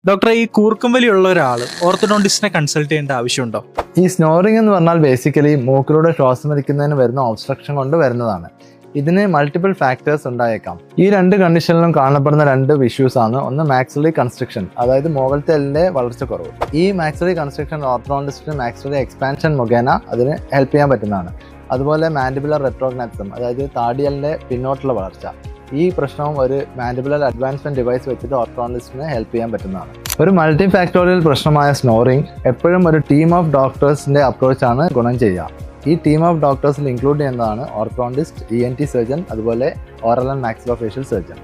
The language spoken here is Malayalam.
ഡോക്ടറെ, ഈ കൂർക്കമ്പലിയുള്ള ഒരാൾ ഓർത്തഡോണ്ടിസ്റ്റിനെ കൺസൾട്ട് ചെയ്യേണ്ട ആവശ്യമുണ്ടോ? ഈ സ്നോറിംഗ് എന്ന് പറഞ്ഞാൽ ബേസിക്കലി മൂക്കിലൂടെ ശ്വാസം വലിക്കുന്നതിന് വരുന്ന ഒബ്സ്ട്രക്ഷൻ കൊണ്ട് വരുന്നതാണ്. ഇതിന് മൾട്ടിപ്പിൾ ഫാക്ടേഴ്സ് ഉണ്ടായേക്കാം. ഈ രണ്ട് കണ്ടീഷനിലും കാണപ്പെടുന്ന രണ്ട് ഇഷ്യൂസ് ആണ്. ഒന്ന് മാക്സിലറി കൺസ്ട്രക്ഷൻ, അതായത് മുകളിലത്തെ എല്ലിന്റെ വളർച്ചക്കുറവ്. ഈ മാക്സിലറി കൺസ്ട്രക്ഷൻ ഓർത്തഡോണ്ടിസ്റ്റിന് മാക്സിലറി എക്സ്പാൻഷൻ മുഖേന അതിന് ഹെൽപ്പ് ചെയ്യാൻ പറ്റുന്നതാണ്. അതുപോലെ മാൻഡിബുലർ റെട്രോഗ്നാഥിസം, അതായത് താടിയലിന്റെ പിന്നോട്ടുള്ള വളർച്ച. ഈ പ്രശ്നവും ഒരു മാൻഡിബുലർ അഡ്വാൻസ്മെന്റ് ഡിവൈസ് വെച്ചിട്ട് ഓർത്തഡോണ്ടിസ്റ്റിന് ഹെൽപ്പ് ചെയ്യാൻ പറ്റുന്നതാണ്. ഒരു മൾട്ടി ഫാക്ടോറിയൽ പ്രശ്നമായ സ്നോറിംഗ് എപ്പോഴും ഒരു ടീം ഓഫ് ഡോക്ടേഴ്സിന്റെ അപ്രോച്ചാണ് ഗുണം ചെയ്യുക. ഈ ടീം ഓഫ് ഡോക്ടേഴ്സിൽ ഇൻക്ലൂഡ് ചെയ്യുന്നതാണ് ഓർത്തോണ്ടിസ്റ്റ്, ENT സർജൻ, അതുപോലെ ഓറൽ ആൻഡ് മാക്സിലോഫേഷ്യൽ സർജൻ.